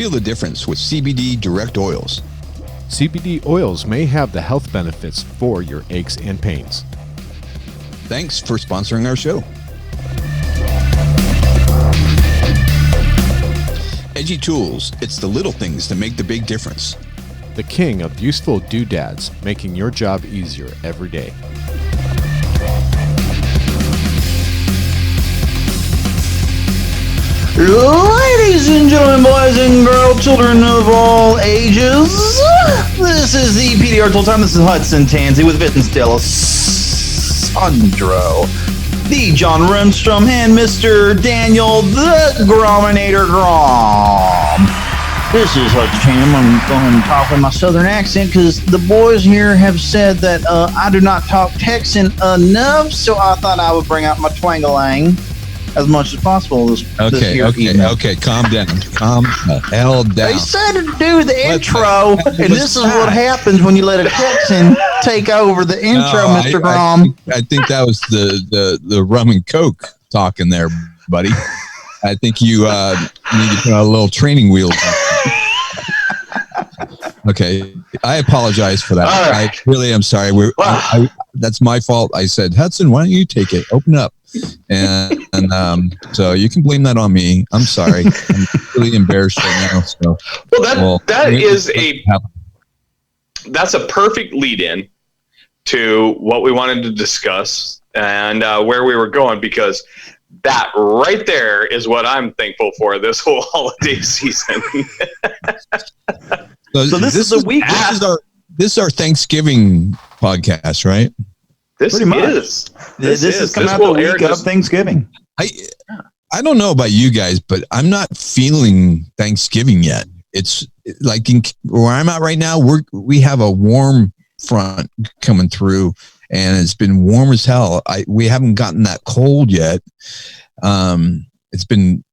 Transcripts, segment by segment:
Feel the difference with CBD direct oils. CBD oils may have the health benefits for your aches and pains. Thanks for sponsoring our show. Edgy Tools. It's the little things that make the big difference. The king of useful doodads, making your job easier every day. Ladies and gentlemen, boys and girls, children of all ages, this is the PDR Tool Time. This is Hudson Tansey with Vince D'Alessandro, the John Renstrom, and Mr. Daniel the Grominator Grom. This is Hudson Tansey. I'm going to talk with my southern accent because the boys here have said that I do not talk Texan enough, so I thought I would bring out my twangalang as much as possible this evening. Okay, calm down. Calm the hell down. They said to do the intro, and this is what happens when you let a Texan take over the intro, Mr. Grom. I think that was the rum and coke talking there, buddy. I think you need to put a little training wheels on. Okay, I apologize for that. Right. I really am sorry. That's my fault. I said, Hudson, why don't you take it? Open up. And so you can blame that on me. I'm sorry. I'm really embarrassed right now. So, that's a perfect lead-in to what we wanted to discuss and where we were going, because that right there is what I'm thankful for this whole holiday season. So this is a week. This is our Thanksgiving podcast, right? This is coming out the week of Thanksgiving. I don't know about you guys, but I'm not feeling Thanksgiving yet. It's like where I'm at right now. We have a warm front coming through, and it's been warm as hell. We haven't gotten that cold yet. It's been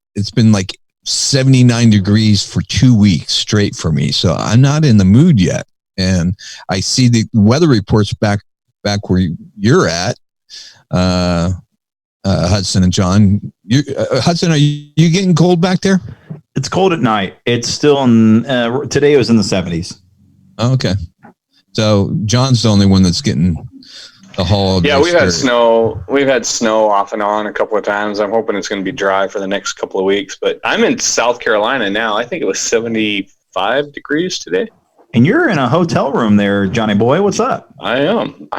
like 79 degrees for 2 weeks straight for me, so I'm not in the mood yet. And I see the weather reports back where you're at, Hudson and John. Hudson, are you getting cold back there? It's cold at night. It's still in. Today it was in the 70s. Oh, okay, so John's the only one that's getting the holiday. Yeah, we've had snow. We've had snow off and on a couple of times. I'm hoping it's going to be dry for the next couple of weeks. But I'm in South Carolina now. I think it was 75 degrees today. And you're in a hotel room there, Johnny boy. What's up? I am.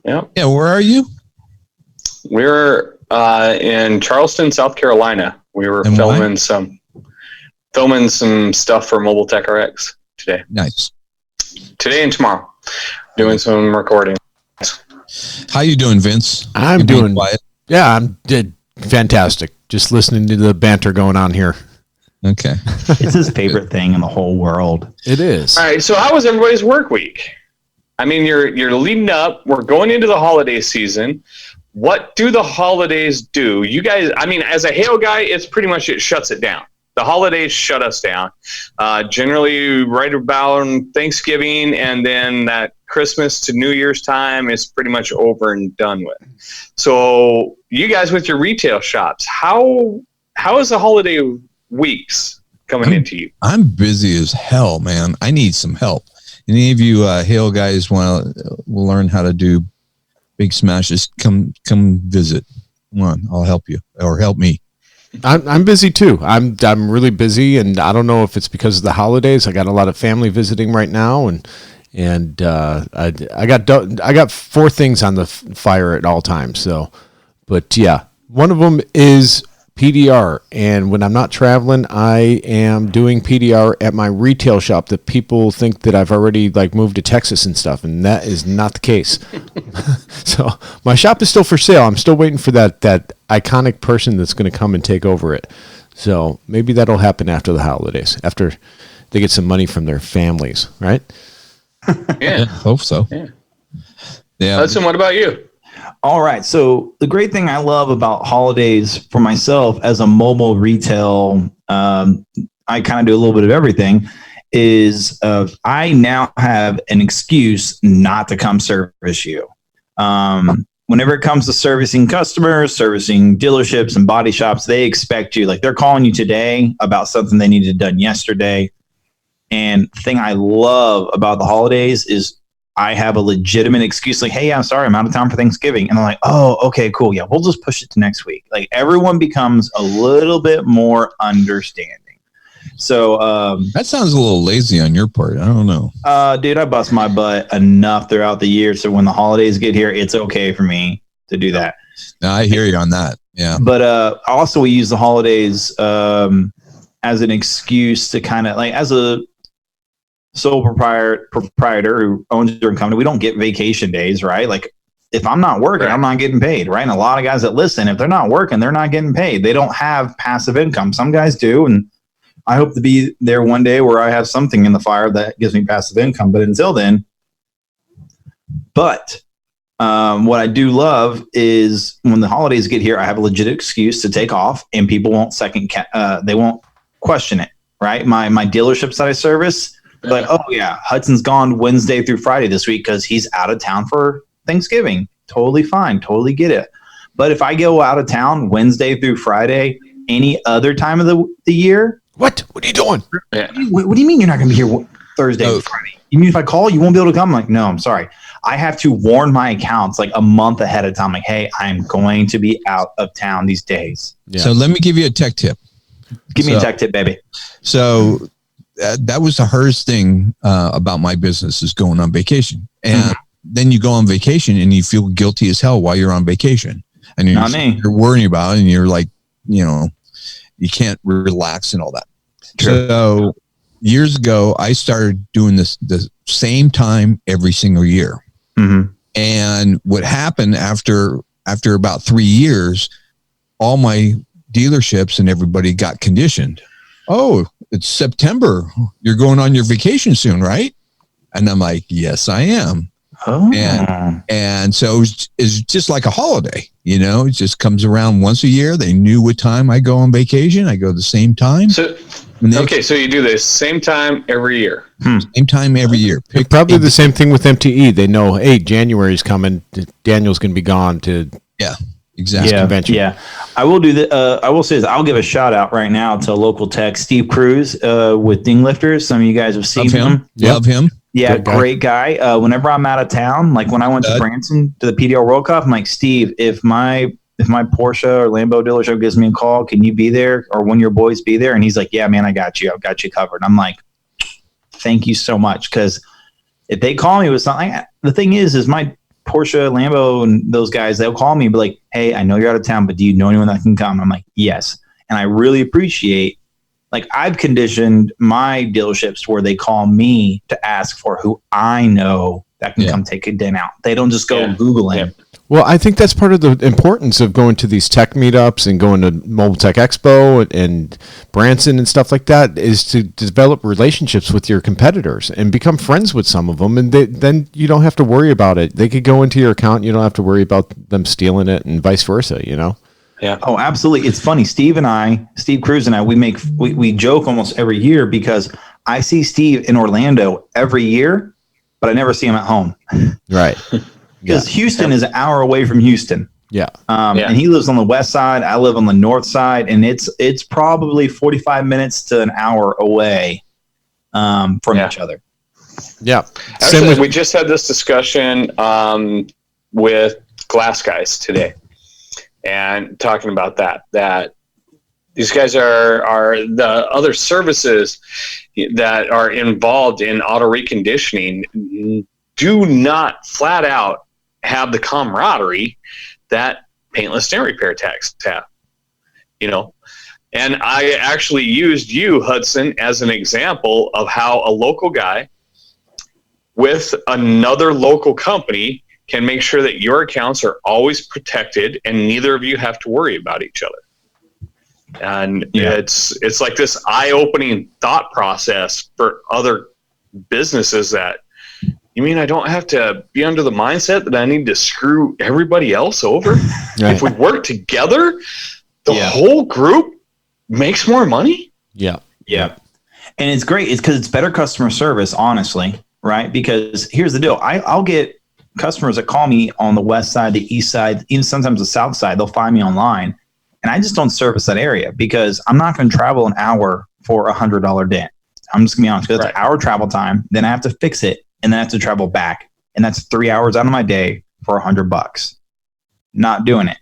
Yeah. Yeah. Where are you? We're in Charleston, South Carolina. We were filming some stuff for Mobile Tech RX today. Nice. Today and tomorrow, doing some recording. How you doing, Vince? I'm doing quiet. Yeah, I'm fantastic. Just listening to the banter going on here. Okay. It's his favorite thing in the whole world. It is. All right. So how was everybody's work week? I mean, you're leading up. We're going into the holiday season. What do the holidays do? You guys, I mean, as a Hail guy, it's pretty much, it shuts it down. The holidays shut us down. Generally right about Thanksgiving, and then that Christmas to New Year's time is pretty much over and done with. So you guys with your retail shops, how is the holiday weeks coming into you? I'm busy as hell, man. I need some help. Any of you Hail guys will learn how to do big smashes? Come visit. Come on, I'll help you, or help me. I'm busy too. I'm really busy, and I don't know if it's because of the holidays. I got a lot of family visiting right now, and I got 4 things on the fire at all times. So, but yeah, one of them is PDR, and when I'm not traveling, I am doing PDR at my retail shop that people think that I've already moved to Texas and stuff, and that is not the case. So my shop is still for sale. I'm still waiting for that iconic person that's going to come and take over it. So maybe that'll happen after the holidays, after they get some money from their families, right? Yeah, hope so. Yeah. Hudson, what about you? All right. So the great thing I love about holidays for myself as a mobile retail, I kind of do a little bit of everything, is I now have an excuse not to come service you. whenever it comes to servicing customers, servicing dealerships and body shops, they expect you, like they're calling you today about something they needed done yesterday. And the thing I love about the holidays is I have a legitimate excuse, like, hey, I'm sorry, I'm out of town for Thanksgiving. And I'm like, oh, okay, cool. Yeah, we'll just push it to next week. Like everyone becomes a little bit more understanding. So that sounds a little lazy on your part. I don't know. Dude, I bust my butt enough throughout the year. So when the holidays get here, it's okay for me to do that. No, I hear you on that. Yeah. But also we use the holidays as an excuse to kind of like, as a sole proprietor who owns their own company, we don't get vacation days, right? Like if I'm not working, I'm not getting paid, right? And a lot of guys that listen, if they're not working, they're not getting paid. They don't have passive income. Some guys do, and I hope to be there one day where I have something in the fire that gives me passive income. But until then, what I do love is when the holidays get here, I have a legit excuse to take off, and people won't they won't question it, right? My dealerships that I service, like, oh yeah, Hudson's gone Wednesday through Friday this week because he's out of town for Thanksgiving. Totally fine, totally get it. But if I go out of town Wednesday through Friday, any other time of the year, what are you doing? Yeah. What do you mean you're not going to be here Thursday and Friday? You mean if I call, you won't be able to come? I'm like, no, I'm sorry. I have to warn my accounts like a month ahead of time. Like, hey, I'm going to be out of town these days. Yeah. So let me give you a tech tip. Give me a tech tip, baby. So that was the hardest thing about my business is going on vacation. And then you go on vacation and you feel guilty as hell while you're on vacation. And you're worrying about it and you're like, you can't relax and all that. True. So years ago, I started doing this the same time every single year. Mm-hmm. And what happened after about 3 years, all my dealerships and everybody got conditioned. Oh, it's September. You're going on your vacation soon, right? And I'm like, yes, I am. Oh. And so it's just like a holiday, it just comes around once a year. They knew what time I go on vacation. I go the same time. So you do this same time every year. Same time every year. Probably the same thing with MTE. They know, hey, January's coming. Daniel's going to be gone to exactly. Convention. Yeah. I will do that. I will say this. I'll give a shout out right now to local tech, Steve Cruz with Ding Lifters. Some of you guys have seen him. Love him. Yeah, great guy. Whenever I'm out of town, like when I went to Branson to the PDL World Cup, I'm like, Steve, if my Porsche or Lambo dealership gives me a call, can you be there? Or one of your boys be there? And he's like, yeah, man, I got you. I've got you covered. I'm like, thank you so much. Because if they call me with something, the thing is my Porsche, Lambo, and those guys, they'll call me, be like, hey, I know you're out of town, but do you know anyone that can come? I'm like, yes. And I really appreciate, like, I've conditioned my dealerships where they call me to ask for who I know that can come take a dent out. They don't just go Googling. Well, I think that's part of the importance of going to these tech meetups and going to Mobile Tech Expo and Branson and stuff like that, is to develop relationships with your competitors and become friends with some of them. And then you don't have to worry about it. They could go into your account. You don't have to worry about them stealing it and vice versa, Yeah. Oh, absolutely. It's funny. Steve Cruz and I, we joke almost every year because I see Steve in Orlando every year, but I never see him at home. Right. Because Houston is an hour away from Houston. Yeah. And he lives on the west side. I live on the north side, and it's probably 45 minutes to an hour away from each other. Yeah. Actually, we just had this discussion with Glass Guys today. And talking about that these guys are the other services that are involved in auto reconditioning do not flat out have the camaraderie that paintless dent repair techs have, And I actually used you, Hudson, as an example of how a local guy with another local company can make sure that your accounts are always protected and neither of you have to worry about each other. And it's like this eye-opening thought process for other businesses that, you mean I don't have to be under the mindset that I need to screw everybody else over? Right. If we work together, the whole group makes more money? Yeah. Yeah. And it's great. It's because it's better customer service, honestly, right? Because here's the deal. I'll get customers that call me on the west side, the east side, even sometimes the south side. They'll find me online, and I just don't service that area because I'm not going to travel an hour for $100 dent. I'm just going to be honest. That's an hour travel time. Then I have to fix it, and then I have to travel back, and that's 3 hours out of my day for $100. Not doing it.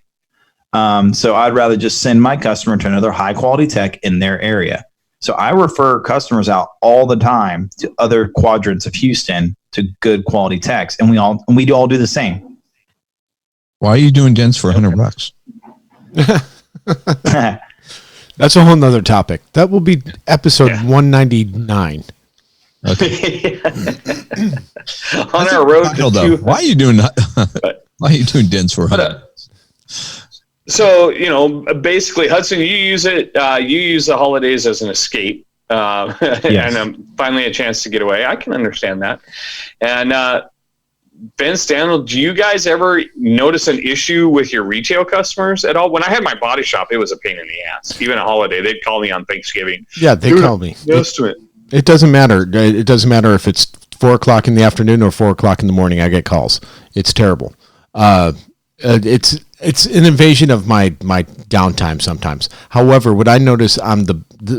So I'd rather just send my customer to another high quality tech in their area. So I refer customers out all the time to other quadrants of Houston to good quality techs, and we all do the same. Why are you doing dents for $100? That's a whole nother topic. That will be episode 199. Okay. On our road to why are you doing Why are you doing dents for $100? So, basically, Hudson, you use it. You use the holidays as an escape, and finally a chance to get away. I can understand that. And Vince, Daniel, do you guys ever notice an issue with your retail customers at all? When I had my body shop, it was a pain in the ass. Even a holiday, they'd call me on Thanksgiving. Yeah, they call me. It doesn't matter. It doesn't matter if it's 4 o'clock in the afternoon or 4 o'clock in the morning. I get calls. It's terrible. It's an invasion of my downtime sometimes. However, what I notice on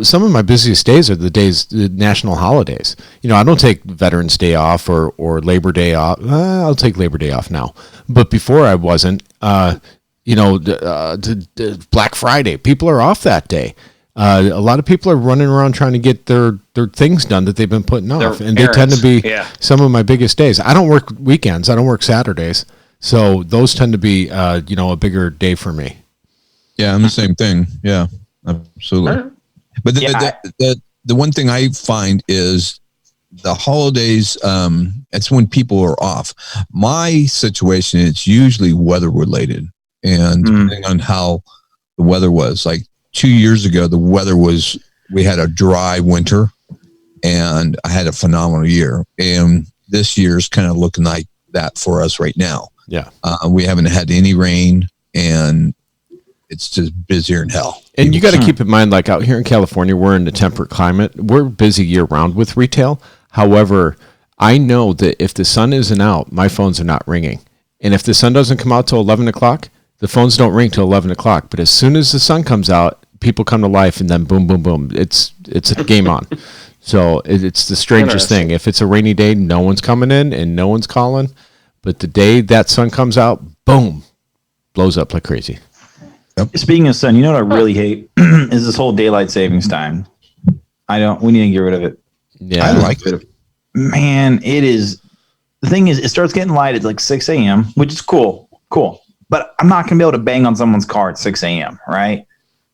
some of my busiest days are the national holidays. I don't take Veterans Day off or Labor Day off. I'll take Labor Day off now, but before I wasn't. Black Friday, people are off that day. A lot of people are running around trying to get their things done that they've been putting off, and they tend to be some of my biggest days. I don't work weekends. I don't work Saturdays. So those tend to be, a bigger day for me. Yeah, I'm the same thing. Yeah, absolutely. But the one thing I find is the holidays. It's when people are off. My situation, it's usually weather related, and depending on how the weather was. Like 2 years ago, the weather was. We had a dry winter, and I had a phenomenal year. And this year's kind of looking like that for us right now. Yeah. We haven't had any rain, and it's just busier than hell. And you got to keep in mind, like out here in California, we're in a temperate climate. We're busy year round with retail. However, I know that if the sun isn't out, my phones are not ringing. And if the sun doesn't come out till 11 o'clock, the phones don't ring till 11 o'clock. But as soon as the sun comes out, people come to life, and then boom, boom, boom. It's a game on. So it's the strangest thing. If it's a rainy day, no one's coming in and no one's calling. But the day that sun comes out, boom, blows up like crazy. Yep. Speaking of sun, you know what I really hate is this whole daylight savings time. We need to get rid of it. Yeah. I like it. Man, the thing is, it starts getting light at like 6 a.m., which is cool. But I'm not going to be able to bang on someone's car at 6 a.m., right?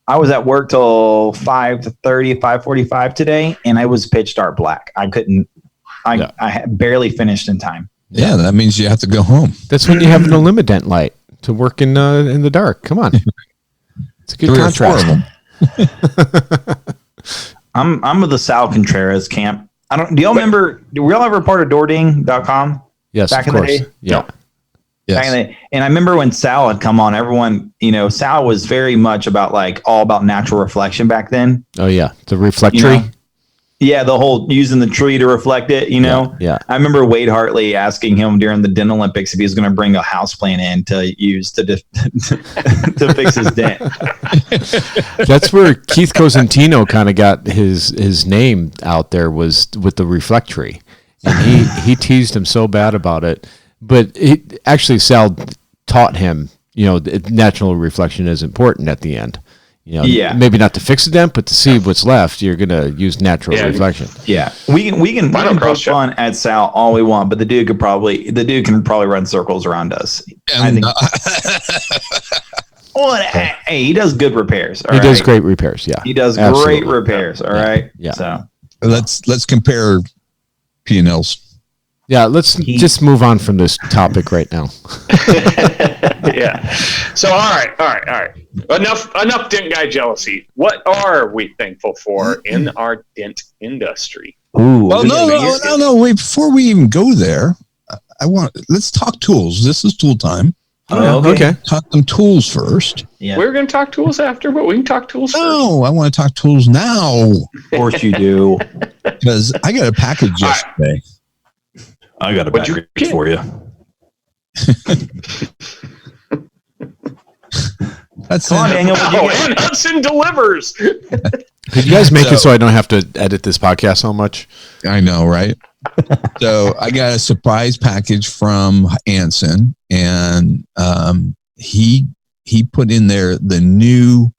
I was at work till 5:30, 5:45 today, and I was pitch dark black. I barely finished in time. Yeah, that means you have to go home. That's when you have no luminant light to work in the dark. Come on, it's a good contrast. I'm with the Sal Contreras camp. Do y'all remember? Do we all ever part of DoorDing.com? Yes, back of in course. the day. Yeah. Yes. And I remember when Sal had come on, everyone, Sal was very much about all about natural reflection back then. Oh yeah, the reflectory. Yeah, the whole using the tree to reflect it, Yeah. I remember Wade Hartley asking him during the dent Olympics if he was going to bring a house plant in to use to fix his dent. That's where Keith Cosentino kind of got his name out there, was with the reflectory. And he teased him so bad about it. But Sal taught him, natural reflection is important at the end. Maybe not to fix the dent, but to see what's left, you're going to use natural reflection. Yeah, we can poke fun at Sal all we want, but the dude can probably run circles around us. Hey, he does good repairs. He does great repairs. Yeah, he does great repairs. All right. Yeah. So let's compare P&Ls. Yeah, let's just move on from this topic right now. Yeah. So, all right. Enough dent guy jealousy. What are we thankful for in our dent industry? Ooh, well, no. Wait, before we even go there, let's talk tools. This is tool time. Okay. Talk them tools first. Yeah. We're going to talk tools after, but we can talk tools first. No, I want to talk tools now. Of course you do. Because I got a package yesterday. I got a package for you. That's Come on, Daniel. What you get? And Hudson delivers. Could you guys make it so I don't have to edit this podcast so much? I know, right? So I got a surprise package from Anson, and he put in there the new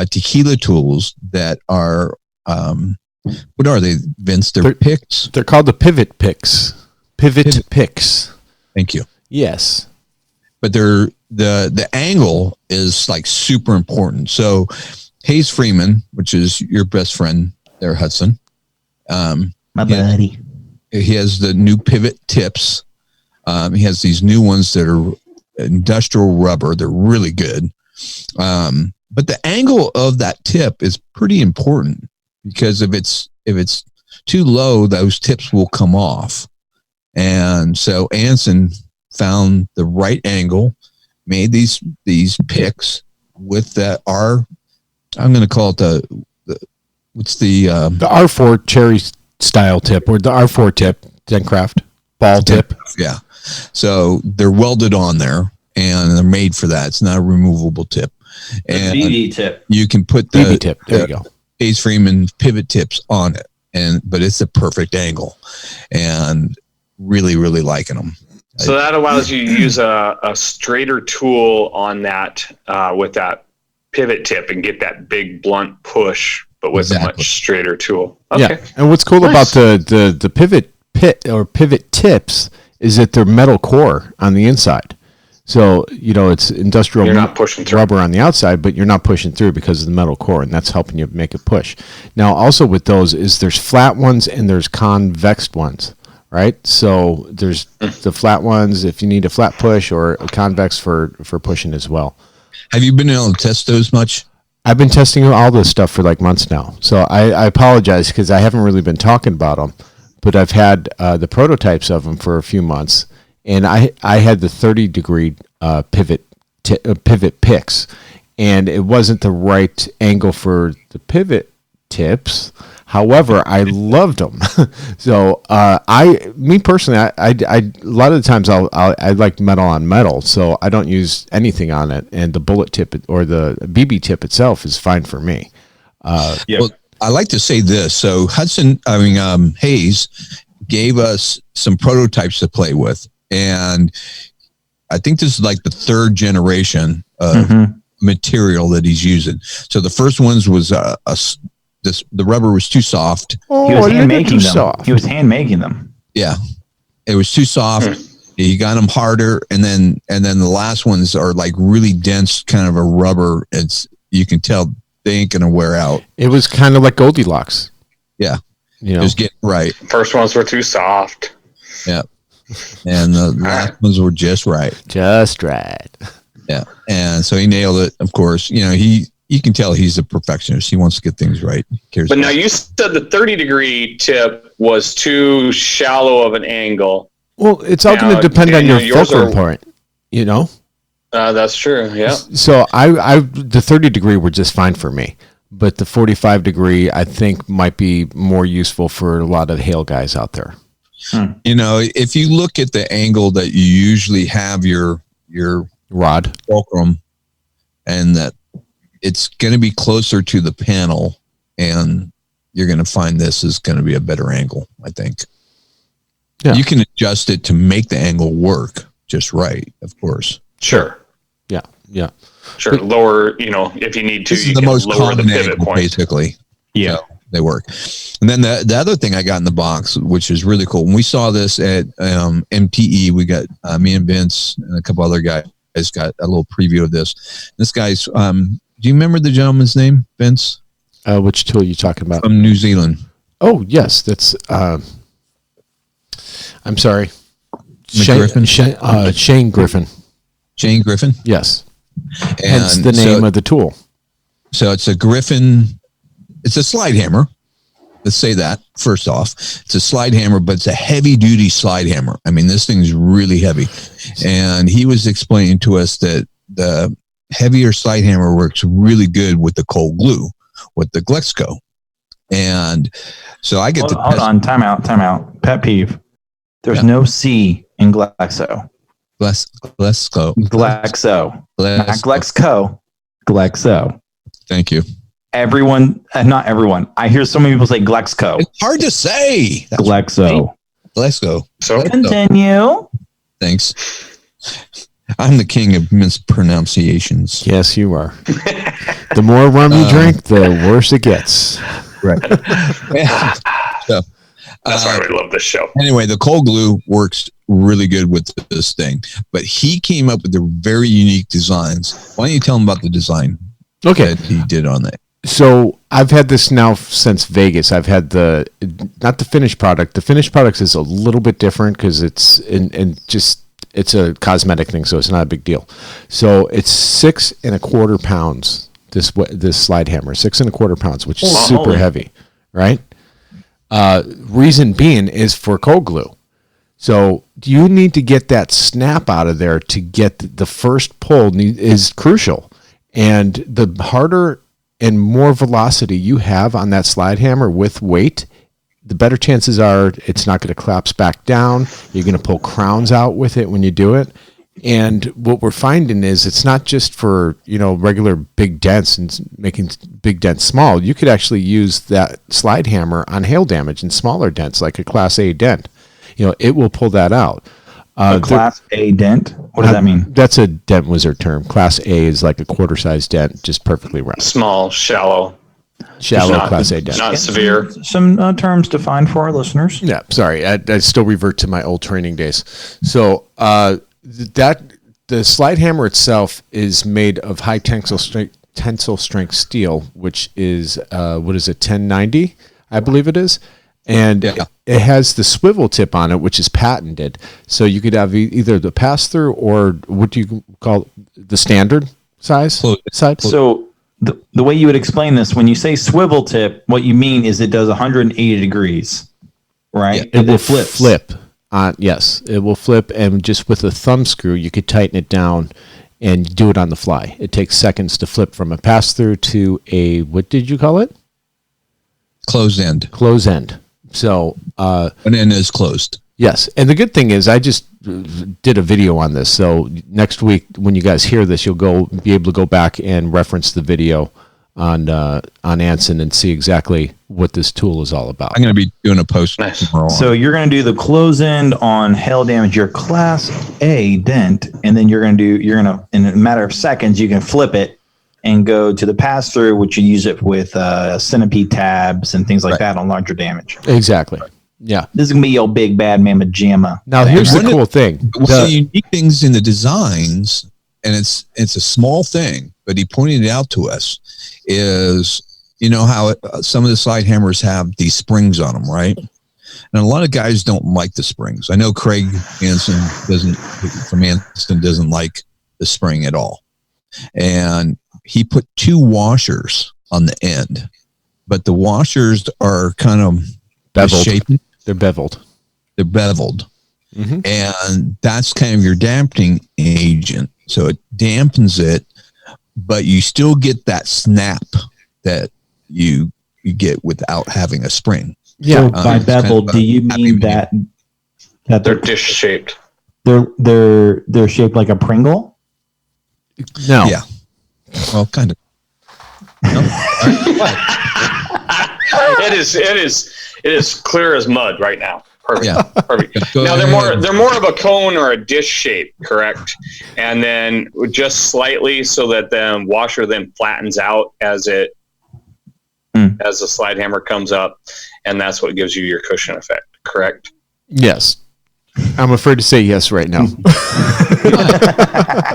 tequila tools that are what are they, Vince? They're picks. They're called the pivot picks. Pivot picks. Thank you. Yes. But they're the angle is like super important. So Hayes Freeman, which is your best friend there, Hudson. My buddy. He has the new pivot tips. He has these new ones that are industrial rubber. They're really good. But the angle of that tip is pretty important, because if it's too low, those tips will come off. And so Anson found the right angle, made these picks with I'm going to call it the R4 cherry style tip, or the R4 tip, Zencraft ball tip. Yeah. So they're welded on there, and they're made for that. It's not a removable tip. And BB tip. You can put the BB tip. There you go. Hayes Freeman pivot tips on it, but it's a perfect angle, and really, really liking them. So that allows you to use a straighter tool on that with that pivot tip and get that big blunt push, but with a much straighter tool. Okay. Yeah. And what's cool about the pivot pivot tips is that they're metal core on the inside. So, it's industrial you're not pushing through. Rubber on the outside, but you're not pushing through because of the metal core, and that's helping you make it push. Now, also with those is there's flat ones and there's convex ones, right? So there's the flat ones if you need a flat push, or a convex for pushing as well. Have you been able to test those much? I've been testing all this stuff for like months now. So I apologize because I haven't really been talking about them, but I've had the prototypes of them for a few months. And I had the 30-degree pivot picks, and it wasn't the right angle for the pivot tips. However, I loved them. So me personally, I a lot of the times I like metal on metal, so I don't use anything on it. And the bullet tip or the BB tip itself is fine for me. Well, I like to say this. So Hayes gave us some prototypes to play with. And I think this is like the third generation of material that he's using. So the first ones was the rubber was too soft. He was hand making them. He was hand making them. Yeah, it was too soft. He got them harder, and then the last ones are like really dense, kind of a rubber. You can tell they ain't gonna wear out. It was kind of like Goldilocks. Yeah, just getting right. First ones were too soft. Yeah. And the last ones were just right. Just right. Yeah. And so he nailed it. Of course, you can tell he's a perfectionist. He wants to get things right. But now you said the 30-degree tip was too shallow of an angle. Well, it's all going to depend on your focal point, That's true. Yeah. So the 30-degree were just fine for me, but the 45-degree I think might be more useful for a lot of hail guys out there. If you look at the angle that you usually have your rod fulcrum, and that it's going to be closer to the panel, and you're going to find this is going to be a better angle, I think. Yeah. You can adjust it to make the angle work just right, of course. Sure. Yeah. Sure. But lower, if you need to, you can lower the pivot point. Basically. Yeah. They work. And then the other thing I got in the box, which is really cool, when we saw this at MTE, we got me and Vince and a couple other guys got a little preview of this. This guy's, do you remember the gentleman's name, Vince? Which tool are you talking about? From New Zealand. Oh, yes. That's, I'm sorry. Griffin? Shane Griffin. Shane Griffin? Yes. Hence the name of the tool. So it's a Griffin. It's a slide hammer. Let's say that first off. It's a slide hammer, but it's a heavy duty slide hammer. I mean, this thing's really heavy. And he was explaining to us that the heavier slide hammer works really good with the cold glue, with the Glexco. And so I get hold on, time out. Pet peeve. There's no C in Glexo. Glexco. Glexo. Not Glexco. Glexo. Thank you. Everyone, not everyone. I hear so many people say Glexco. It's hard to say. Glexo. Glexco. So Continue. Thanks. I'm the king of mispronunciations. Yes, you are. The more rum you drink, the worse it gets. Right. So, that's why we love this show. anyway, the cold glue works really good with this thing, but he came up with the very unique designs. Why don't you tell him about the design Okay. that he did on that? So I've had this now since Vegas. I've had not the finished product. The finished product is a little bit different because it's it's a cosmetic thing, so it's not a big deal. So it's 6 1/4 pounds. This slide hammer, 6 1/4 pounds, which is super heavy, right? Reason being is for cold glue. So you need to get that snap out of there to get the first pull is crucial. And the harder and more velocity you have on that slide hammer with weight, the better chances are it's not going to collapse back down. You're going to pull crowns out with it when you do it. And what we're finding is it's not just for, regular big dents and making big dents small. You could actually use that slide hammer on hail damage and smaller dents, like a Class A dent. It will pull that out. A Class A dent? What does that mean? That's a dent wizard term. Class A is like a quarter-size dent, just perfectly round. Small, shallow Class A dent. Not severe. Some terms defined for our listeners. Yeah, sorry. I still revert to my old training days. So the slide hammer itself is made of high tensile strength steel, which is 1090, I believe it is. And it has the swivel tip on it, which is patented. So you could have either the pass-through or what do you call the standard size? Side? So the way you would explain this, when you say swivel tip, what you mean is it does 180 degrees, right? It will flip. Yes, it will flip. And just with a thumb screw, you could tighten it down and do it on the fly. It takes seconds to flip from a pass-through to a, what did you call it? Closed end. Close end. So An end is closed. yes, and the good thing is I just did a video on this. So next week when you guys hear this, you'll be able to go back and reference the video on Anson and see exactly what this tool is all about. I'm going to be doing a post tomorrow. So you're going to do the close end on hail damage, your Class A dent, and then you're going to, in a matter of seconds, you can flip it and go to the pass-through, which you use it with centipede tabs and things like that on larger damage. Exactly. Yeah. This is going to be your big bad mamma jamma. Now, here's the cool thing. One of the unique things in the designs, and it's a small thing, but he pointed it out to us, is how some of the slide hammers have these springs on them, right? And a lot of guys don't like the springs. I know Craig Anson doesn't like the spring at all. And he put 2 washers on the end, but the washers are kind of beveled. Shapen. They're beveled. They're beveled. Mm-hmm. And that's kind of your dampening agent. So it dampens it, but you still get that snap that you get without having a spring. Yeah. So by beveled, do you mean that They're dish shaped. They're shaped like a Pringle? No. Yeah. Well, kind of. No? It is clear as mud right now. Perfect. Yeah. Perfect. Now they're more of a cone or a dish shape, correct? And then just slightly so that the washer then flattens out as the slide hammer comes up, and that's what gives you your cushion effect, correct? Yes. I'm afraid to say yes right now.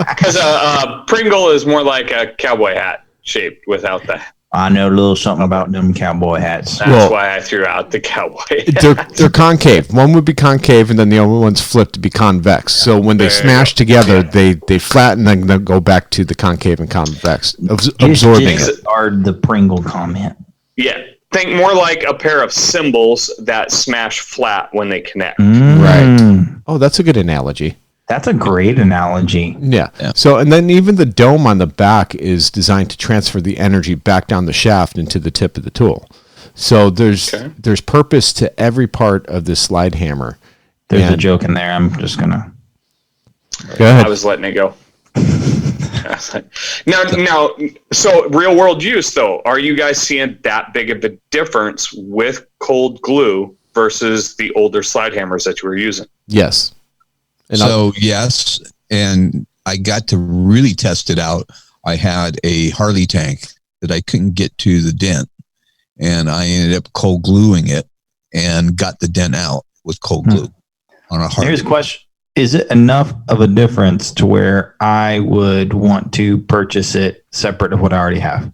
Because a Pringle is more like a cowboy hat shaped without the. I know a little something about them cowboy hats. That's why I threw out the cowboy hat. They're concave. One would be concave, and then the other one's flipped to be convex. So when they smash together, they flatten and then go back to the concave and convex, absorbing it. Are the Pringle comment? Yeah. Think more like a pair of cymbals that smash flat when they connect. Right. Oh, that's a good analogy. That's a great analogy. Yeah. So, and then even the dome on the back is designed to transfer the energy back down the shaft into the tip of the tool. So there's purpose to every part of this slide hammer. There's a joke in there. I'm just gonna. Go ahead. I was letting it go. Now, so real world use though, are you guys seeing that big of a difference with cold glue versus the older slide hammers that you were using? Yes. And yes, and I got to really test it out. I had a Harley tank that I couldn't get to the dent, and I ended up cold gluing it and got the dent out with cold glue on a Harley. Here's a question. Is it enough of a difference to where I would want to purchase it separate of what I already have?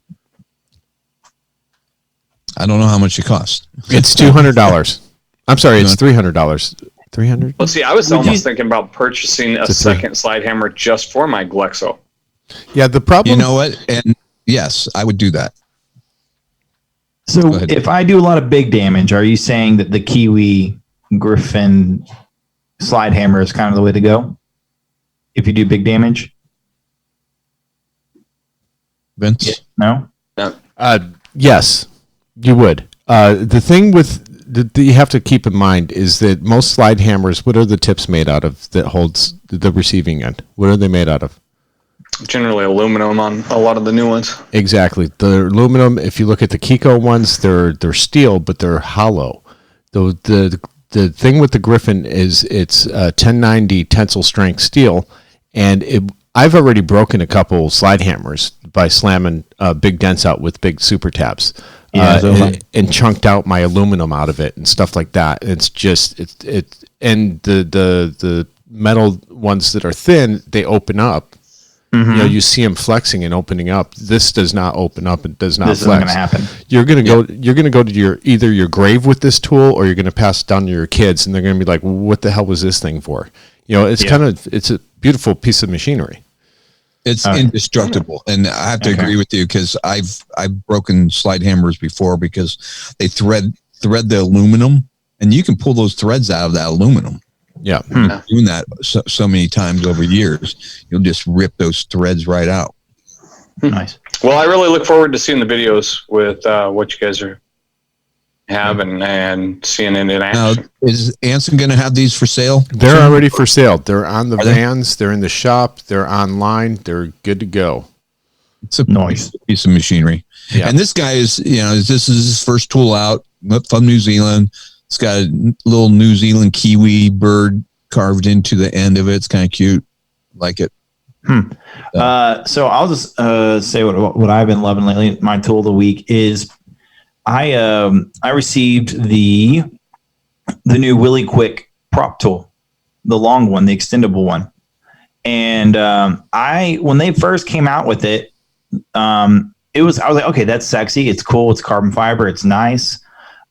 I don't know how much it costs. It's $200. I'm sorry, it's $300. 300. Let's see. I was almost thinking about purchasing a second slide hammer just for my Glexo. Yeah, the problem. You know what? And yes, I would do that. So if I do a lot of big damage, are you saying that the Kiwi Griffin slide hammer is kind of the way to go? If you do big damage? Vince? No? Yes, you would. The thing with that you have to keep in mind is that most slide hammers, what are the tips made out of that holds the receiving end? What are they made out of? Generally aluminum on a lot of the new ones. Exactly. The aluminum, if you look at the Kiko ones, they're steel, but they're hollow. The thing with the Griffin is it's 1090 tensile strength steel, and I've already broken a couple slide hammers by slamming big dents out with big super tabs. And chunked out my aluminum out of it and stuff like that. It's just and the metal ones that are thin, they open up. Mm-hmm. You know, you see them flexing and opening up. This does not open up. It does not flex. This isn't going to happen. You're going to go. You're going to go to either your grave with this tool, or you're going to pass it down to your kids, and they're going to be like, "What the hell was this thing for?" You know, it's a beautiful piece of machinery. It's indestructible, and I have to agree with you because I've broken slide hammers before because they thread the aluminum, and you can pull those threads out of that aluminum. Yeah, doing that so many times over years, you'll just rip those threads right out. Nice. Well, I really look forward to seeing the videos with what you guys have and seeing it in action. Now, is Anson going to have these for sale? They're already for sale. They're on the vans. They're in the shop. They're online. They're good to go. It's a nice piece of machinery. Yeah. And this guy is, this is his first tool out from New Zealand. It's got a little New Zealand kiwi bird carved into the end of it. It's kind of cute. Like it. So I'll just say what I've been loving lately. My tool of the week is I received the new Willy Quick prop tool, the long one, the extendable one. And when they first came out with it, I was like, okay, that's sexy. It's cool. It's carbon fiber. It's nice.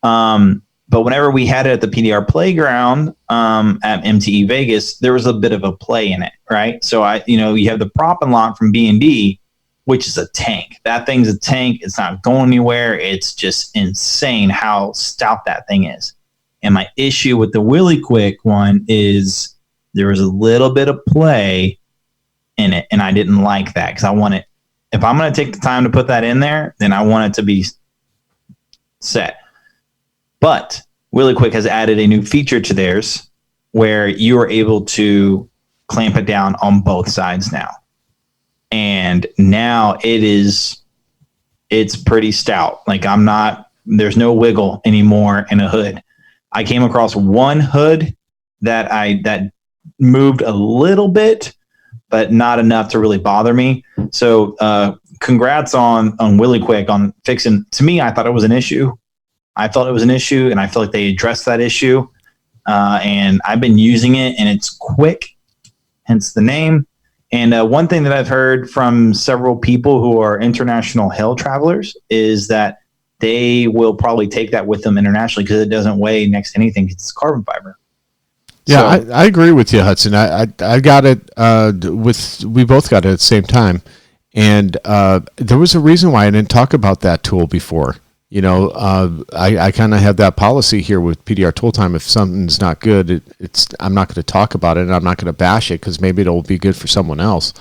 But whenever we had it at the PDR playground at MTE Vegas, there was a bit of a play in it, right? So you have the prop and lock from B&D, which is a tank. That thing's a tank. It's not going anywhere. It's just insane how stout that thing is. And my issue with the Willy Quick one is there was a little bit of play in it, and I didn't like that because I want it. If I'm going to take the time to put that in there, then I want it to be set. But Willy Quick has added a new feature to theirs where you are able to clamp it down on both sides now. And now it's pretty stout. Like there's no wiggle anymore in a hood. I came across one hood that moved a little bit, but not enough to really bother me. So congrats on Willy Quick on fixing. To me, I thought it was an issue. I felt it was an issue, and I feel like they addressed that issue. And I've been using it, and it's quick, hence the name. And one thing that I've heard from several people who are international hail travelers is that they will probably take that with them internationally because it doesn't weigh next to anything. It's carbon fiber. Yeah, so, I agree with you, Hudson. I got it we both got it at the same time. And there was a reason why I didn't talk about that tool before. I kind of have that policy here with PDR Tool Time. If something's not good, I'm not going to talk about it, and I'm not going to bash it because maybe it'll be good for someone else.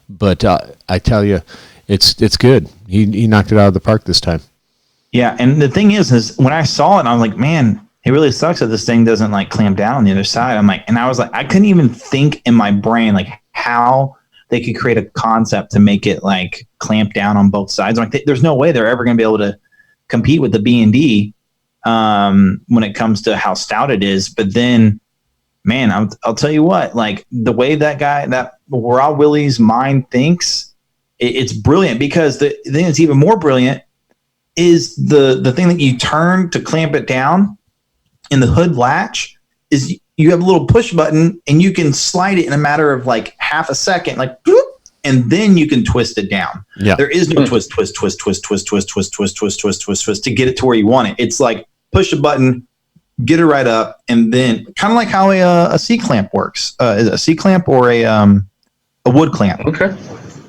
But I tell you, it's good. He knocked it out of the park this time. Yeah, and the thing is when I saw it, I was like, man, it really sucks that this thing doesn't like clamp down on the other side. I'm like, and I was like, I couldn't even think in my brain like how they could create a concept to make it like clamp down on both sides. Like there's no way they're ever going to be able to compete with the B&D when it comes to how stout it is. But then, man, I'll tell you what, like the way that Raw Willie's mind thinks, it's brilliant, because the thing that's even more brilliant is the thing that you turn to clamp it down in the hood latch is you have a little push button and you can slide it in a matter of like half a second, like, and then you can twist it down. Yeah. There is no twist to get it to where you want it. It's like push a button, get it right up, and then kind of like how a C clamp works. A C clamp or a wood clamp. Okay.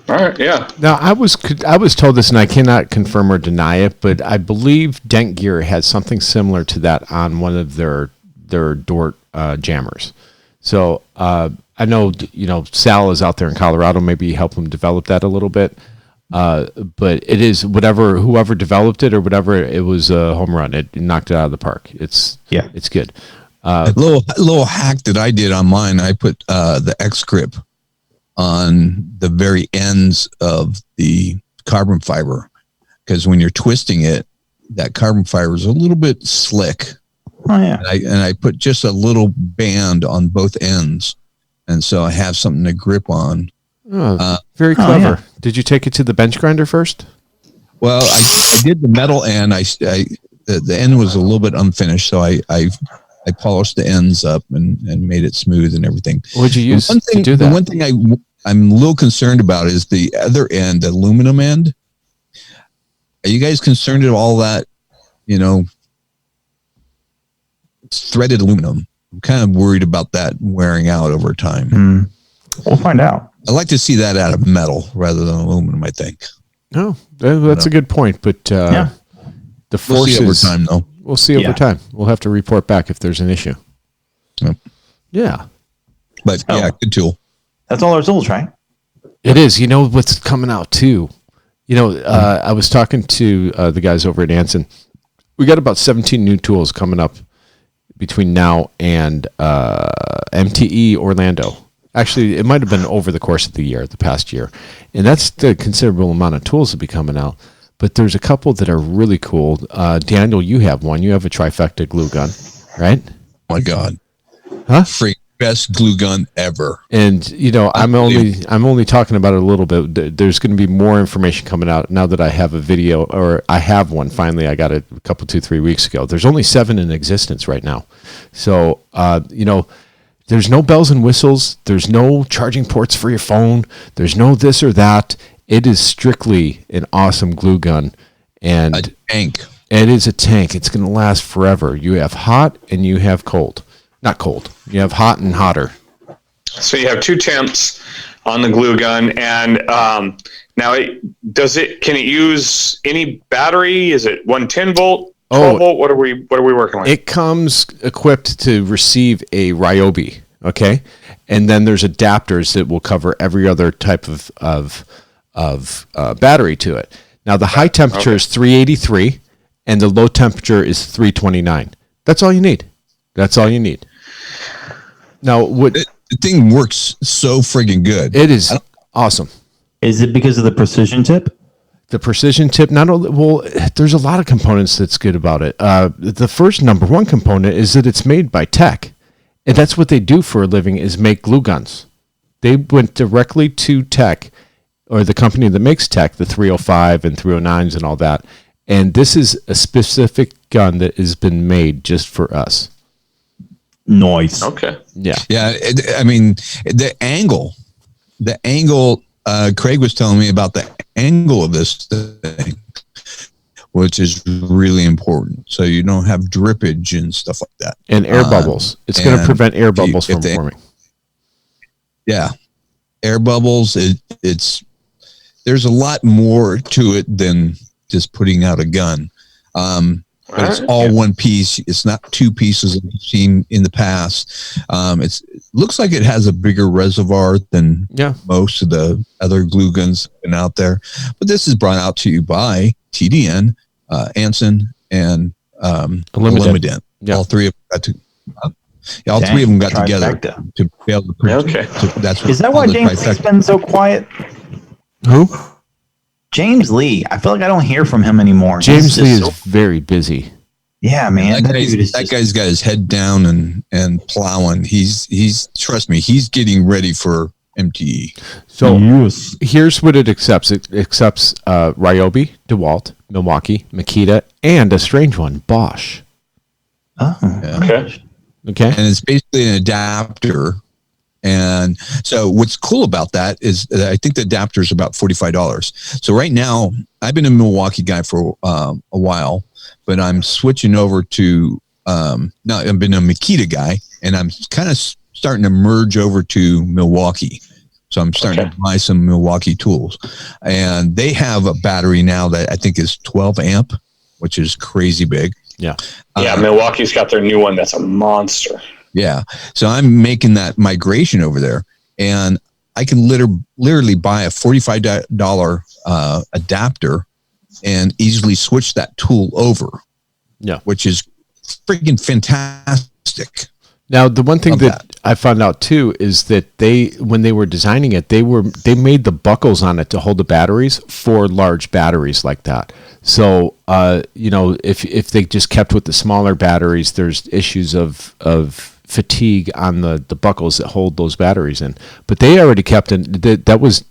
All right. Yeah. Now I was told this, and I cannot confirm or deny it, but I believe Dent Gear had something similar to that on one of their Dort jammers. So I know Sal is out there in Colorado. Maybe help him develop that a little bit. But it is whoever developed it or whatever, it was a home run. It knocked it out of the park. It's good. A little hack that I did on mine, I put the X grip on the very ends of the carbon fiber, because when you're twisting it, that carbon fiber is a little bit slick. Oh yeah. And I put just a little band on both ends, and so I have something to grip on. Oh, very clever. Yeah. Did you take it to the bench grinder first? Well, I did the metal end. The end was a little bit unfinished, so I polished the ends up and made it smooth and everything. What did you use to do that? The one thing I'm a little concerned about is the other end, the aluminum end. Are you guys concerned at all that, it's threaded aluminum? I'm kind of worried about that wearing out over time. We'll find out. I'd like to see that out of metal rather than aluminum, I think. Oh, that's a good point. But the forces, we'll see over time, though. We'll see over time. We'll have to report back if there's an issue. Yep. Yeah. But good tool. That's all our tools, right? It is. You know what's coming out too? I was talking to the guys over at Anson. We got about 17 new tools coming up between now and MTE Orlando. Actually, it might have been over the course of the past year. And that's the considerable amount of tools that be coming out. But there's a couple that are really cool. Daniel, you have one. You have a trifecta glue gun, right? Oh my God. Huh? Best glue gun ever. And I'm only talking about it a little bit. There's going to be more information coming out now that I have a video, or I have one. Finally, I got it a couple, 2-3 weeks ago. There's only 7 in existence right now. So, there's no bells and whistles. There's no charging ports for your phone. There's no this or that. It is strictly an awesome glue gun. And a tank. It is a tank. It's going to last forever. You have hot and you have cold. Not cold. You have hot and hotter. So you have 2 temps on the glue gun, and now can it use any battery? Is it 110 volt, 12 volt? What are we working with? It comes equipped to receive a Ryobi, okay, and then there's adapters that will cover every other type of battery to it. Now the high temperature is 383, and the low temperature is 329. That's all you need. Now, the thing works so friggin' good. It is awesome. Is it because of the precision tip? The precision tip, there's a lot of components that's good about it. The first number one component is that it's made by Tech. And that's what they do for a living, is make glue guns. They went directly to Tech, or the company that makes Tech, the 305 and 309s and all that. And this is a specific gun that has been made just for us. Nice. Okay. Yeah. Yeah. The angle, Craig was telling me about the angle of this thing, which is really important. So you don't have drippage and stuff like that. And air bubbles. It's going to prevent air bubbles from forming. Yeah. Air bubbles. There's a lot more to it than just putting out a gun. But it's all one piece. It's not 2 pieces that we've seen in the past. It looks like it has a bigger reservoir than most of the other glue guns that have been out there. But this is brought out to you by TDN, Anson, and Illuminant. Yeah. All 3 of them got Yeah, all Dang, three of them got together trifecta. to be able to. Okay. Is that why James Lee's been so quiet? Who? James Lee. I feel like I don't hear from him anymore. James Lee is very busy. Yeah, man. That guy's got his head down and plowing. He's trust me, he's getting ready for MTE. So here's what it accepts. It accepts Ryobi, DeWalt, Milwaukee, Makita, and a strange one, Bosch. Oh, okay. Okay. And it's basically an adapter. And so what's cool about that is that I think the adapter is about $45. So right now, I've been a Milwaukee guy for a while, but I'm switching over to, no, I've been a Makita guy, and I'm kind of starting to merge over to Milwaukee. So I'm starting to buy some Milwaukee tools. And they have a battery now that I think is 12 amp, which is crazy big. Yeah. Yeah, Milwaukee's got their new one that's a monster. Yeah. So I'm making that migration over there, and I can literally buy a $45 adapter and easily switch that tool over. Yeah. Which is freaking fantastic. Now, the one thing that I found out too is that when they were designing it, they made the buckles on it to hold the batteries for large batteries like that. So, if they just kept with the smaller batteries, there's issues of fatigue on the buckles that hold those batteries in. But they already kept that was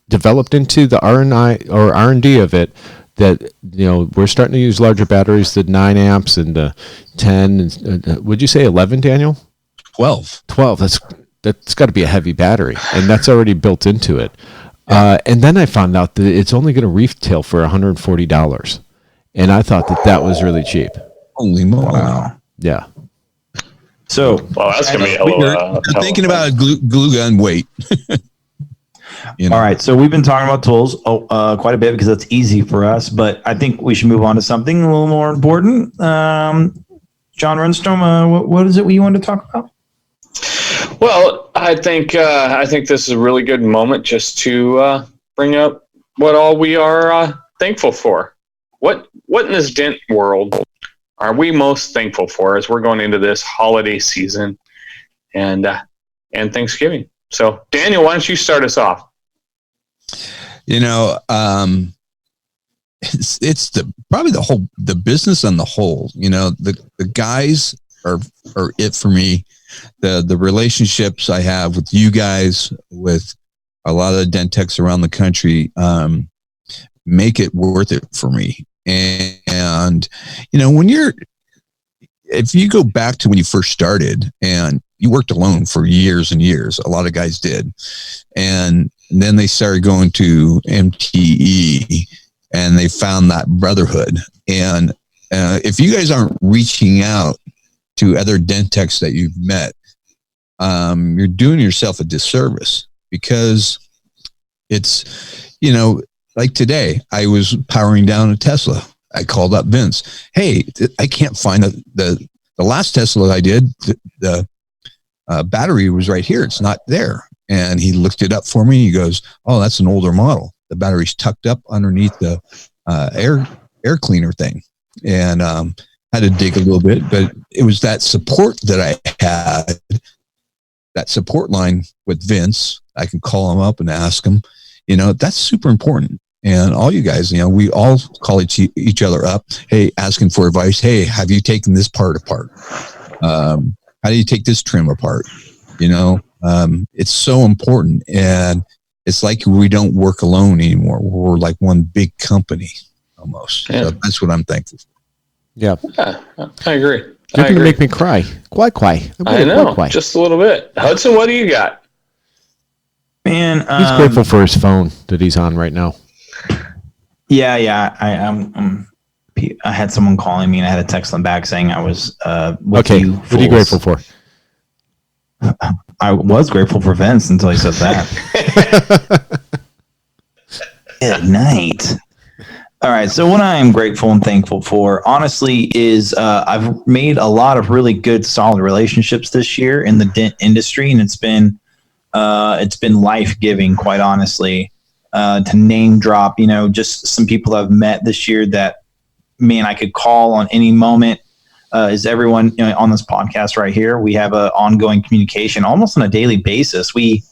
developed into the R&D of it. That we're starting to use larger batteries, the 9 amps and 10. And, would you say 11, Daniel? 12. That's got to be a heavy battery, and that's already built into it. And then I found out that it's only going to retail for $140, and I thought that was really cheap. Holy moly! Wow. Yeah. So, well, that's gonna be a little. Thinking about a glue gun weight. All right, so we've been talking about tools quite a bit because it's easy for us, but I think we should move on to something a little more important. John Runstrom, what is it you want to talk about? Well, I think this is a really good moment just to bring up what all we are thankful for. What in this dent world are we most thankful for as we're going into this holiday season and Thanksgiving? So, Daniel, why don't you start us off? It's probably the business on the whole. The guys are it for me. The relationships I have with you guys, with a lot of the dent techs around the country, make it worth it for me. And if you go back to when you first started and you worked alone for years and years, a lot of guys did. And then they started going to MTE and they found that brotherhood. And if you guys aren't reaching out to other dent techs that you've met, you're doing yourself a disservice, because it's, like today, I was powering down a Tesla. I called up Vince. Hey, I can't find the last Tesla I did. The battery was right here. It's not there. And he looked it up for me. He goes, "Oh, that's an older model. The battery's tucked up underneath the air cleaner thing." And had to dig a little bit, but it was that support that I had, that support line with Vince. I can call him up and ask him. That's super important. And all you guys, we all call each other up. Hey, asking for advice. Hey, have you taken this part apart? How do you take this trim apart? It's so important. And it's like we don't work alone anymore. We're like one big company almost. Yeah. So that's what I'm thankful for. Yeah. I agree. You're going to make me cry. Quite. I know. Just a little bit. Hudson, what do you got? Man, he's grateful for his phone that he's on right now. Yeah. I had someone calling me and I had to text them back saying I was with you. What are you grateful for? I was grateful for Vince until he said that. Good night. All right. So what I am grateful and thankful for, honestly, is I've made a lot of really good, solid relationships this year in the dent industry, and it's been life-giving, quite honestly. To name drop, just some people I've met this year that, man, I could call on any moment. is everyone on this podcast right here. We have an ongoing communication almost on a daily basis. We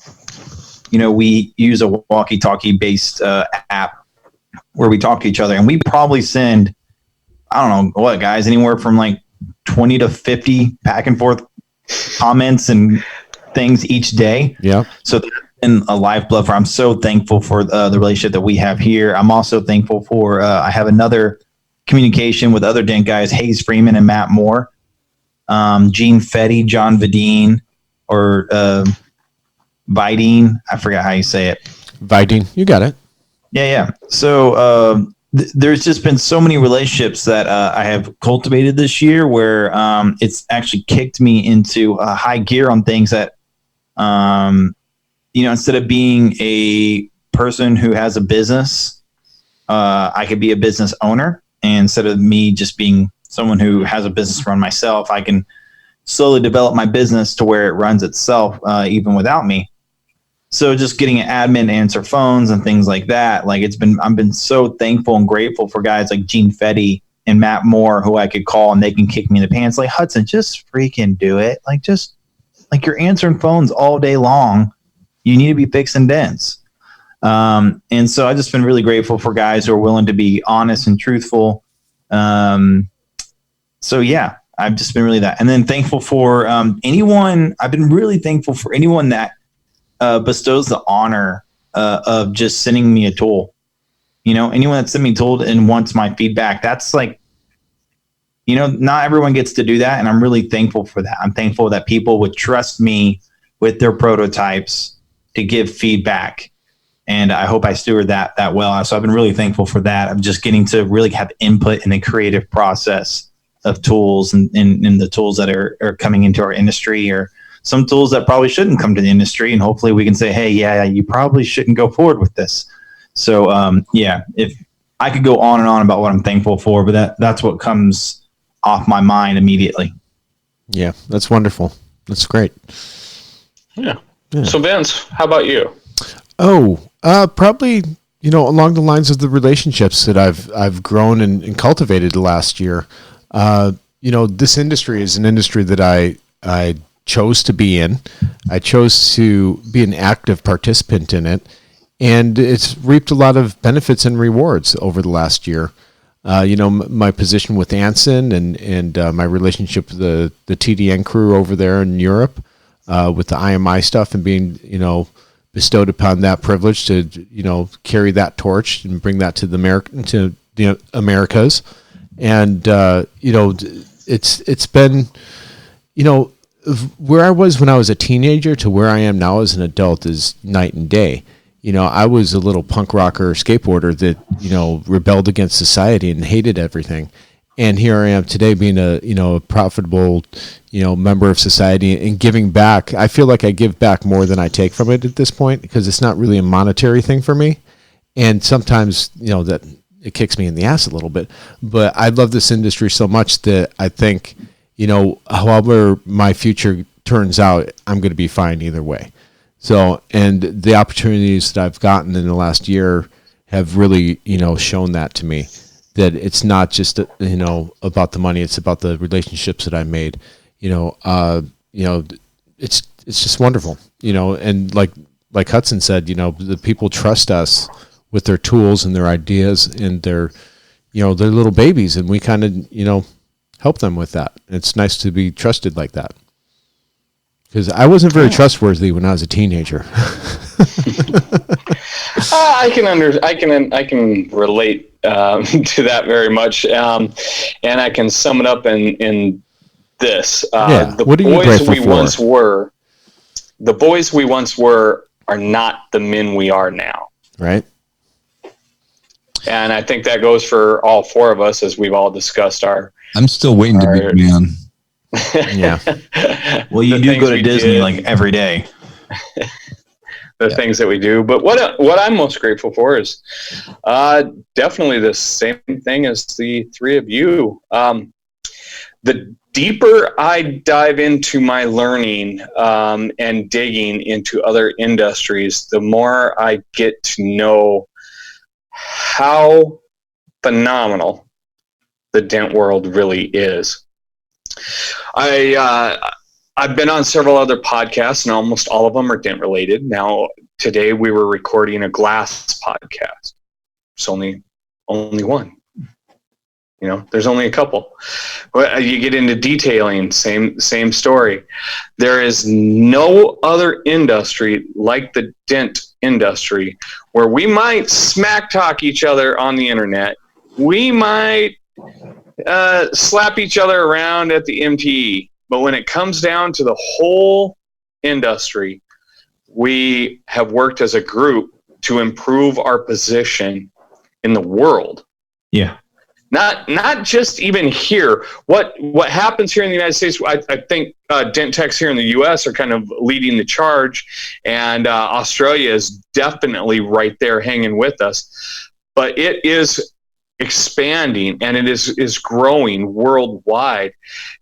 use a walkie-talkie based app where we talk to each other, and we probably send, I don't know what, guys, anywhere from like 20 to 50 back and forth comments and things each day. Yeah. So in a lifeblood for, I'm so thankful for the relationship that we have here. I'm also thankful for, I have another communication with other Dent guys, Hayes Freeman and Matt Moore, Gene Fetty, John Vadine, or Vidine. I forgot how you say it. Vidine, you got it. Yeah. So there's just been so many relationships that I have cultivated this year where it's actually kicked me into high gear on things that, instead of being a person who has a business, I could be a business owner. And instead of me just being someone who has a business run myself, I can slowly develop my business to where it runs itself, even without me. So just getting an admin to answer phones and things like that, like I've been so thankful and grateful for guys like Gene Fetty and Matt Moore who I could call and they can kick me in the pants. Like, Hudson, just freaking do it. Like, just like you're answering phones all day long. You need to be fixing dents. And so I've just been really grateful for guys who are willing to be honest and truthful. So yeah, I've just been really that. And then thankful for I've been really thankful for anyone that bestows the honor of just sending me a tool. Anyone that sent me a tool and wants my feedback, that's like, not everyone gets to do that. And I'm really thankful for that. I'm thankful that people would trust me with their prototypes to give feedback. And I hope I steward that well. So I've been really thankful for that. I'm just getting to really have input in the creative process of tools and the tools that are coming into our industry, or some tools that probably shouldn't come to the industry. And hopefully we can say, hey, yeah, you probably shouldn't go forward with this. So if I could go on and on about what I'm thankful for, but that's what comes off my mind immediately. Yeah, that's wonderful. That's great. Yeah. So Vince, how about you? Oh, probably, along the lines of the relationships that I've grown and cultivated the last year. This industry is an industry that I chose to be in. I chose to be an active participant in it, and it's reaped a lot of benefits and rewards over the last year. My position with Anson and my relationship with the TDN crew over there in Europe, with the IMI stuff, and being, bestowed upon that privilege to, carry that torch and bring that to the Americas. And, it's been, where I was when I was a teenager to where I am now as an adult is night and day. I was a little punk rocker skateboarder that, rebelled against society and hated everything. And here I am today being a profitable, member of society and giving back. I feel like I give back more than I take from it at this point, because it's not really a monetary thing for me. And sometimes, that it kicks me in the ass a little bit, but I love this industry so much that I think, however my future turns out, I'm going to be fine either way. So, and the opportunities that I've gotten in the last year have really, shown that to me, that it's not just, about the money, it's about the relationships that I made. It's just wonderful, and like Hudson said, the people trust us with their tools and their ideas and their little babies, and we kind of, help them with that. It's nice to be trusted like that, because I wasn't very trustworthy when I was a teenager. I can relate to that very much, and I can sum it up in this: the boys we once were are not the men we are now. Right. And I think that goes for all four of us, as we've all discussed I'm still waiting to be a man. Yeah. Well, you do go to Disney like every day. Things that we do. But what I'm most grateful for is definitely the same thing as the three of you. The deeper I dive into my learning and digging into other industries, the more I get to know how phenomenal the dent world really is. I've been on several other podcasts, and almost all of them are dent related. Now, today we were recording a glass podcast. It's only one. There's only a couple. You get into detailing, same story. There is no other industry like the dent industry where we might smack talk each other on the internet. We might slap each other around at the MTE. But when it comes down to the whole industry, we have worked as a group to improve our position in the world. Yeah. Not just even here. What happens here in the United States, I think dent techs here in the U.S. are kind of leading the charge, and Australia is definitely right there hanging with us. But it is expanding, and it is growing worldwide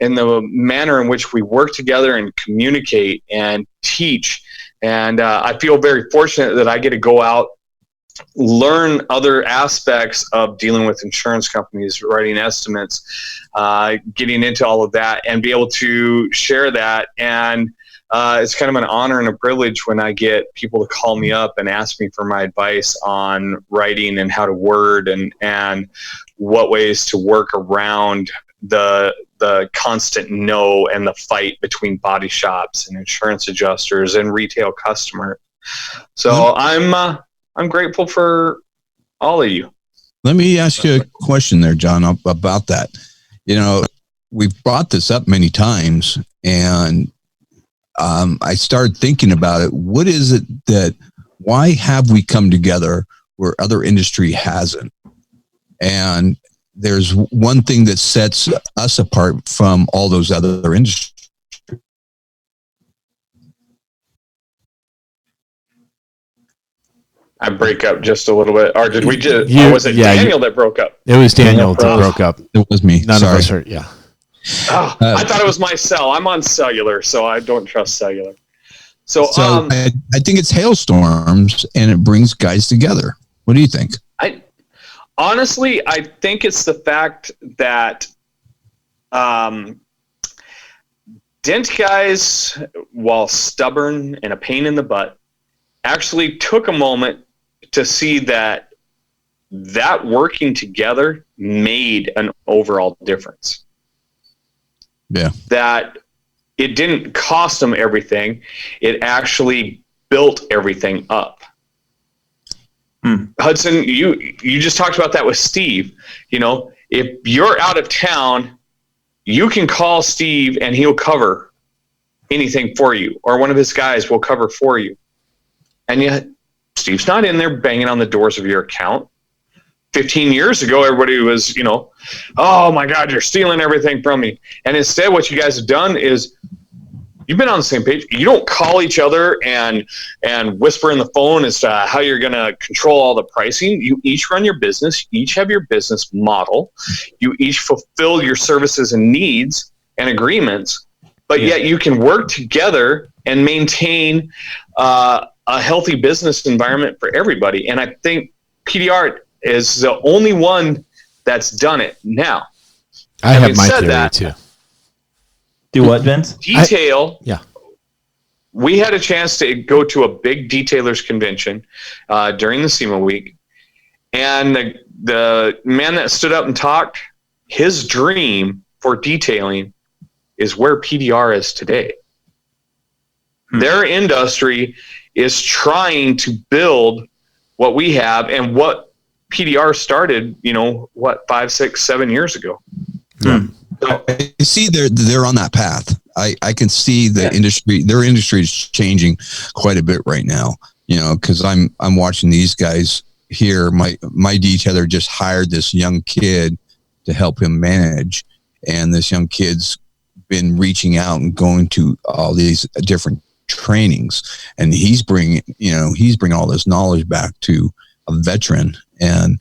in the manner in which we work together and communicate and teach. And I feel very fortunate that I get to go out, learn other aspects of dealing with insurance companies, writing estimates, getting into all of that, and be able to share that. And it's kind of an honor and a privilege when I get people to call me up and ask me for my advice on writing and how to word and what ways to work around the constant no and the fight between body shops and insurance adjusters and retail customers. So I'm grateful for all of you. Let me ask you a question there, John, about that. We've brought this up many times, and I started thinking about it. What is it why have we come together where other industry hasn't? And there's one thing that sets us apart from all those other industries. I break up just a little bit. Or did we just, was it Daniel that broke up? It was Daniel that broke up. It was me. None Sorry. of us are, yeah. I thought it was my cell. I'm on cellular, so I don't trust cellular. So I think it's hailstorms, and it brings guys together. What do you think? Honestly, I think it's the fact that dent guys, while stubborn and a pain in the butt, actually took a moment to see that working together made an overall difference. Yeah. That it didn't cost them everything. It actually built everything up. Hudson, you just talked about that with Steve. If you're out of town, you can call Steve and he'll cover anything for you, or one of his guys will cover for you. And yet Steve's not in there banging on the doors of your account. 15 years ago, everybody was, oh my God, you're stealing everything from me. And instead, what you guys have done is you've been on the same page. You don't call each other and whisper in the phone as to how you're going to control all the pricing. You each run your business. You each have your business model. You each fulfill your services and needs and agreements, but yet you can work together and maintain a healthy business environment for everybody. And I think PDR is the only one that's done it now. I have my theory too. Do what, Vince? Detail. Yeah. We had a chance to go to a big detailers convention during the SEMA week. And the man that stood up and talked, his dream for detailing is where PDR is today. Their industry is trying to build what we have and what PDR started, 5, 6, 7 years ago. I see they're on that path. I can see the industry. Their industry is changing quite a bit right now. Because I'm watching these guys here. My detailer just hired this young kid to help him manage, and this young kid's been reaching out and going to all these different trainings, and he's bringing all this knowledge back to a veteran, and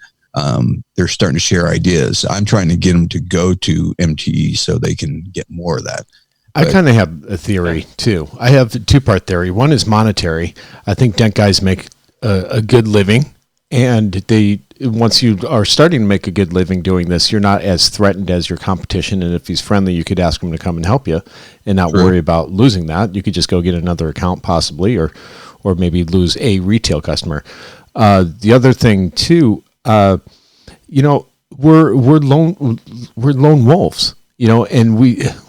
they're starting to share ideas. I'm trying to get them to go to MTE so they can get more of that. I kind of have a theory too. I have a two-part theory. One is monetary. I think dent guys make a good living And once you are starting to make a good living doing this, you're not as threatened as your competition. And if he's friendly, you could ask him to come and help you and not worry about losing that. You could just go get another account possibly, or maybe lose a retail customer. The other thing too, we're lone wolves, and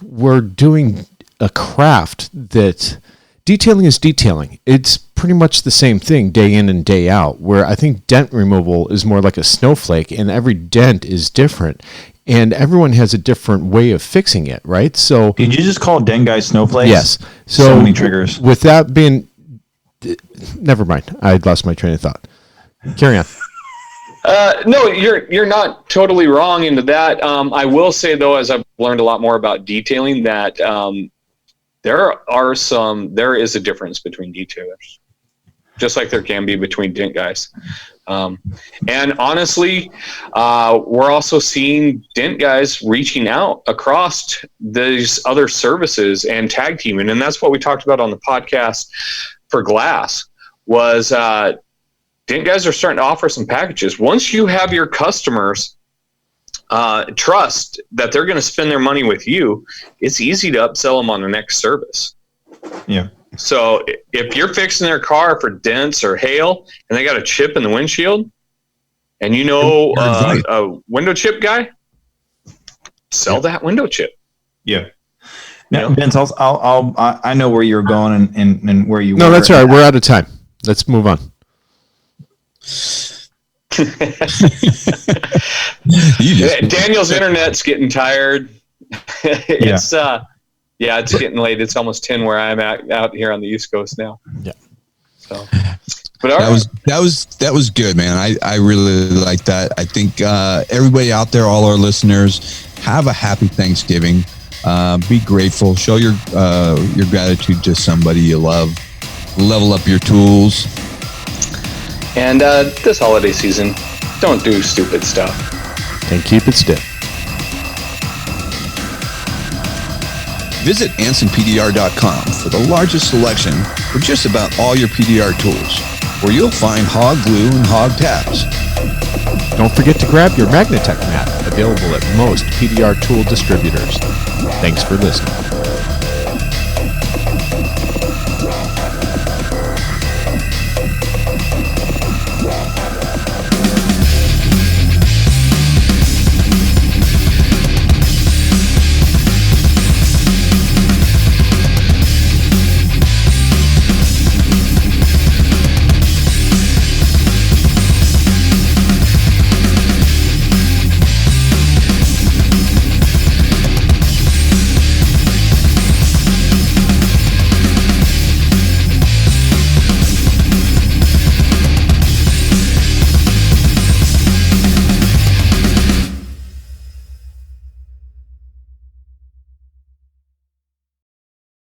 we're doing a craft that detailing is detailing. It's pretty much the same thing day in and day out, where I think dent removal is more like a snowflake, and every dent is different, and everyone has a different way of fixing it, right? So did you just call dent guys snowflakes? Yes. So many triggers. With that being, never mind. I lost my train of thought. Carry on. No, you're not totally wrong into that. I will say though, as I've learned a lot more about detailing, that there is a difference between detailers, just like there can be between dent guys. And honestly, we're also seeing dent guys reaching out across these other services and tag teaming. And that's what we talked about on the podcast for glass was, dent guys are starting to offer some packages. Once you have your customers trust that they're going to spend their money with you, it's easy to upsell them on the next service. Yeah. So if you're fixing their car for dents or hail and they got a chip in the windshield and a window chip guy, sell that window chip. Yeah. Now, Vince, I know where you're going and where you No, that's all right. We're out of time. Let's move on. Daniel's internet's getting tired. It's it's getting late. It's almost 10 where I'm at out here on the East Coast now. Yeah. So, but that was good, man. I really like that. I think everybody out there, all our listeners, have a happy Thanksgiving. Be grateful. Show your gratitude to somebody you love. Level up your tools. And this holiday season, don't do stupid stuff. And keep it stiff. Visit AnsonPDR.com for the largest selection for just about all your PDR tools, where you'll find hog glue and hog tabs. Don't forget to grab your Magnatech mat, available at most PDR tool distributors. Thanks for listening.